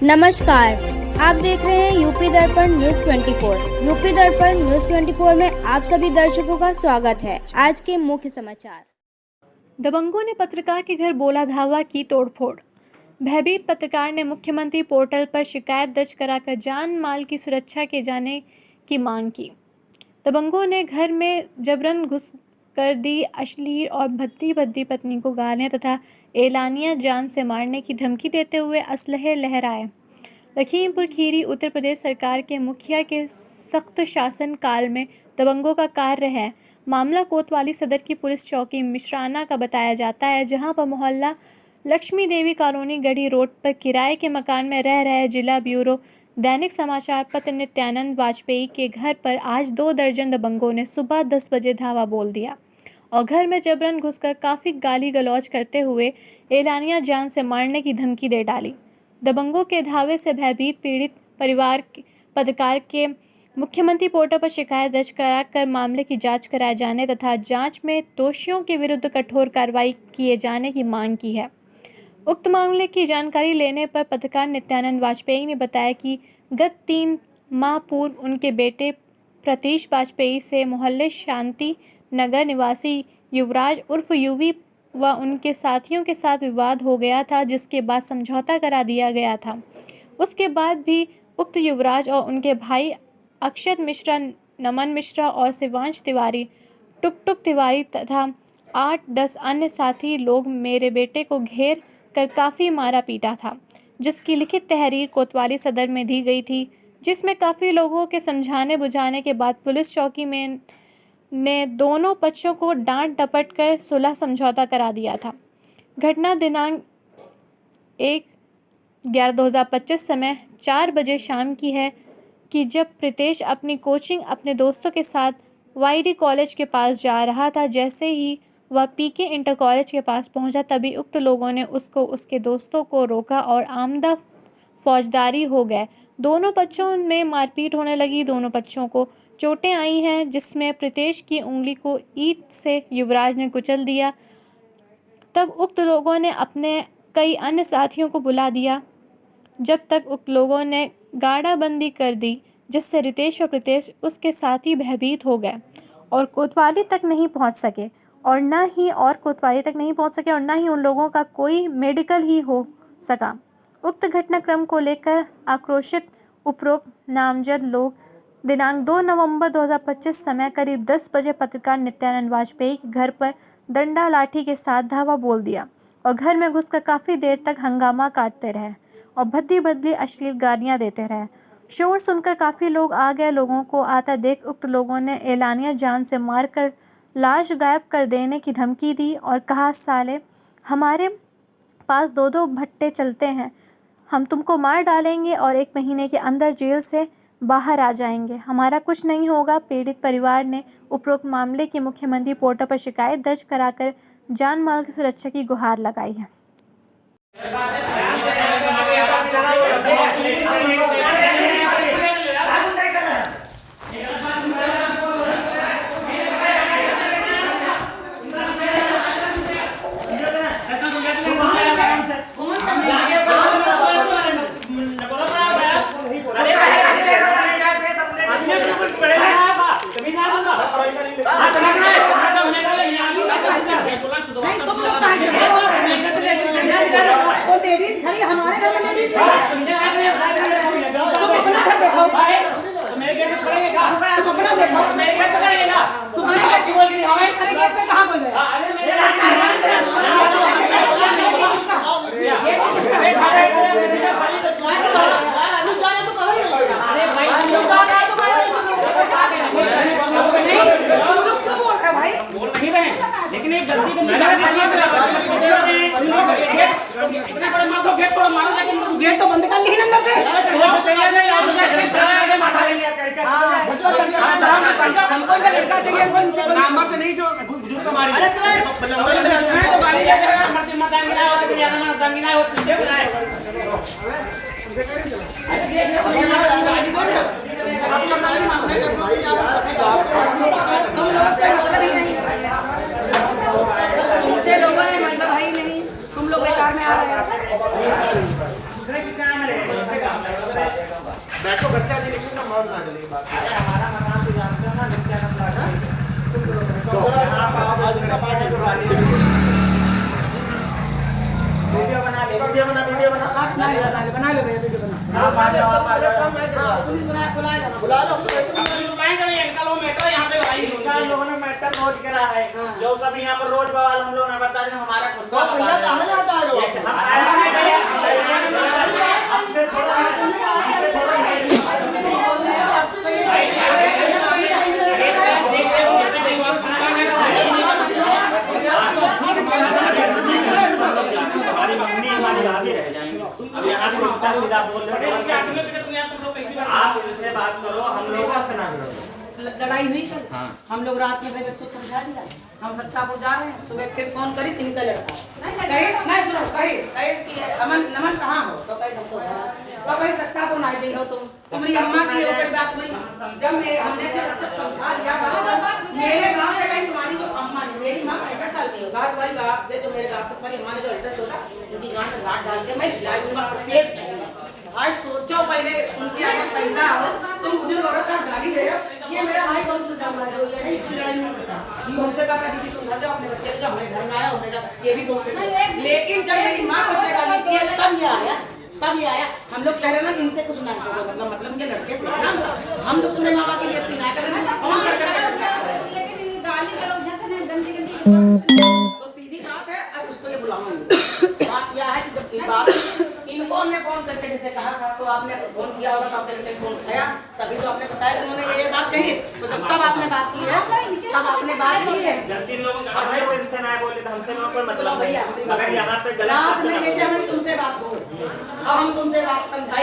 नमस्कार, आप देख रहे हैं यूपी दर्पण न्यूज 24। यूपी दर्पण न्यूज 24 में आप सभी दर्शकों का स्वागत है। आज के मुख्य समाचार। दबंगों ने पत्रकार के घर बोला धावा की तोड़फोड़। भयभीत पत्रकार ने मुख्यमंत्री पोर्टल पर शिकायत दर्ज कराकर जान माल की सुरक्षा के जाने की मांग की। दबंगों ने घर में जबरन घुस कर दी अश्लील और भद्दी पत्नी को गालियां तथा एलानिया जान से मारने की धमकी देते हुए असलहे लहराए। लखीमपुर खीरी उत्तर प्रदेश सरकार के मुखिया के सख्त शासन काल में दबंगों का कार्य है। मामला कोतवाली सदर की पुलिस चौकी मिश्राना का बताया जाता है, जहां पर मोहल्ला लक्ष्मी देवी कॉलोनी गढ़ी रोड पर किराए के मकान में रह रहे जिला ब्यूरो दैनिक समाचार पत्र नित्यानंद वाजपेयी के घर पर आज 2 दर्जन दबंगों ने सुबह 10 बजे धावा बोल दिया और घर में जबरन घुसकर काफ़ी गाली गलौज करते हुए एलानिया जान से मारने की धमकी दे डाली। दबंगों के धावे से भयभीत पीड़ित परिवार पत्रकार के मुख्यमंत्री पोर्टल पर शिकायत दर्ज कराकर मामले की जांच कराए जाने तथा जांच में दोषियों के विरुद्ध कठोर कार्रवाई किए जाने की मांग की है। उक्त मामले की जानकारी लेने पर पत्रकार नित्यानंद वाजपेयी ने बताया कि गत 3 माह पूर्व उनके बेटे प्रतीश वाजपेयी से मोहल्ले शांति नगर निवासी युवराज उर्फ यूवी व उनके साथियों के साथ विवाद हो गया था, जिसके बाद समझौता करा दिया गया था। उसके बाद भी उक्त युवराज और उनके भाई अक्षत मिश्रा, नमन मिश्रा और शिवांश तिवारी, टुक तिवारी तथा 8-10 अन्य साथी लोग मेरे बेटे को घेर कर काफ़ी मारा पीटा था, जिसकी लिखित तहरीर कोतवाली सदर में दी गई थी, जिसमें काफ़ी लोगों के समझाने बुझाने के बाद पुलिस चौकी में ने दोनों पक्षों को डांट डपट कर सुलह समझौता करा दिया था। घटना दिनांक 1/11/2025 समय 4 बजे शाम की है कि जब प्रीतेश अपनी कोचिंग अपने दोस्तों के साथ वाईडी कॉलेज के पास जा रहा था। जैसे ही वह पीके इंटर कॉलेज के पास पहुंचा, तभी उक्त लोगों ने उसको उसके दोस्तों को रोका और आमदा फौजदारी हो गए। दोनों पक्षों में मारपीट होने लगी। दोनों पक्षों को चोटें आई हैं, जिसमें प्रीतेश की उंगली को ईंट से युवराज ने कुचल दिया। तब उक्त लोगों ने अपने कई अन्य साथियों को बुला दिया, जब तक उक्त लोगों ने गाड़ाबंदी कर दी, जिससे रितेश व प्रीतेश उसके साथी भयभीत हो गए और कोतवाली तक नहीं पहुंच सके और न ही उन लोगों का कोई मेडिकल ही हो सका। उक्त घटनाक्रम को लेकर आक्रोशित उपरोक्त नामजद लोग दिनांक 2 नवंबर 2025 समय करीब 10 बजे पत्रकार नित्यानंद वाजपेयी के घर पर डंडा लाठी के साथ धावा बोल दिया और घर में घुसकर काफ़ी देर तक हंगामा काटते रहे और भद्दी अश्लील गालियां देते रहे। शोर सुनकर काफ़ी लोग आ गए। लोगों को आता देख उक्त लोगों ने एलानिया जान से मारकर लाश गायब कर देने की धमकी दी और कहा, साले हमारे पास 2-2 भट्टे चलते हैं, हम तुमको मार डालेंगे और 1 महीने के अंदर जेल से बाहर आ जाएंगे, हमारा कुछ नहीं होगा। पीड़ित परिवार ने उपरोक्त मामले की मुख्यमंत्री पोर्टल पर शिकायत दर्ज कराकर जान माल की सुरक्षा की गुहार लगाई है। तो लेडीज खड़ी हमारे घर में लेडीज तुम अपना घर देखो, मेरे गेट पे पकड़ेगा, तुम अपना देखो, मेरे गेट पे पकड़ेगा, तुम्हारे गेट पे बोल के हमें अरे गेट पे कहां बोल रहे हैं? अरे मेरे अरे भाई तुम लोग आ रहे हो तो तुम लोग क्यों बोल रहे हो भाई? बोल नहीं रहे, लेकिन एक गलती को इतने बड़े मार दो, गेट को मारो, लेकिन गेट तो बंद कर ली नंबर पे। हमको का लड़का चाहिए, नंबर पे नहीं जो बुजुर्ग को मारी। अरे चलो तो गाली दे रहा है, मर्जी मत आएंगे ना और बिरयानी ना दंगी ना हो तुझे बनाए। अरे देख गाली दो ना, आप लोग गाली मार रहे हो भाई, तुम लोग से मतलब ही नहीं, तुमसे लोगों ने मतलब भाई नहीं, तुम लोग बेकार में आ रहे हो। दूसरे की चाय में मैं तो बच्चा जी लिखूंगा मौन ना डलेगी बात। अरे हमारा मकान तो जानते हो ना, नित्यानंद प्लाट है। तो यहाँ पर आज का पार्ट है जो गाली वीडियो बना ले, वीडियो बना बना ले वीडियो बना। आप आ जाओ, आप आ जाओ। पुलिस बुला लो। पुलिस बुलाएंगे भाई, अंकल वो मेट्रो यहाँ पे लगाई हुई है। लोगों ने मैटर रोज करा है, जो सब यहाँ पर रोज बवाल हम लोगों ने बता दें, हमारा खुद का भैया कहाँ जाता है लोग? हमारी मम्मी हमारी भाभी रह जाएंगे। अब यहाँ पे उल्टा सीधा बोल रहे हैं, आप इनसे बात करो, हम लोगों से ना करो। लड़ाई हुई कल। हाँ। हम लोग रात में भाई बच्चों को समझा दिया। हम सत्तापुर जा रहे हैं, सुबह फिर फोन करी इनका लड़का कहे नहीं सुनो कहे कि अमन नमन कहाँ हो तो कहे हम तो कहे सत्तापुर ना जाइए हो तुम्हारी अम्मा की हो गई बात हुई। जब मैं हमने अपने बच्चों को समझा दिया मेरे बाप से कहीं तुम्हारी जो अम्मा ने मेरी माँ 65 साल की होगा तुम्हारी बाप से जो मेरे बाप से तुम्हारी अम्मा ने जो अल्टर होगा उनकी गांठ में गांठ डाल के मैं खिला दूंगा। आज सोचो पहले उनके आगे पहला हो तुम मुझे औरत का गाली दे रहे हो। ये मेरा भाई बहुत सुलझा हुआ है, ये लड़ाई नहीं करता। ये हमसे कहा दीदी तुम घर जाओ अपने बच्चे को, हमारे घर में आया हमने कहा ये भी दोस्त है। लेकिन जब मेरी माँ को उसने गाली दी तब ये आया। हम लोग कह रहे ना इनसे कुछ ना चलो मतलब ये लड़के से है ना, हम लोग तुम्हें माँ बाप की बेइज्जती ना करें ना कौन कर गाली करो जैसे नहीं गंदी तो सीधी बात है। अब उसको ये बुलाऊंगी बात क्या है कि जब बात इनको हमने फोन करके जैसे कहा था तो आपने फोन किया होगा तो आपने फोन उठाया तभी तो आपने बताया कि उन्होंने ये बात कही। तो जब तब आपने बात की है तब आपने बात की है। जिन लोगों का हमें इनसे ना बोले तो हमसे कोई मतलब भैया अगर यहाँ पे रात में जैसे हम तुमसे बात हो और हम तुमसे बात समझा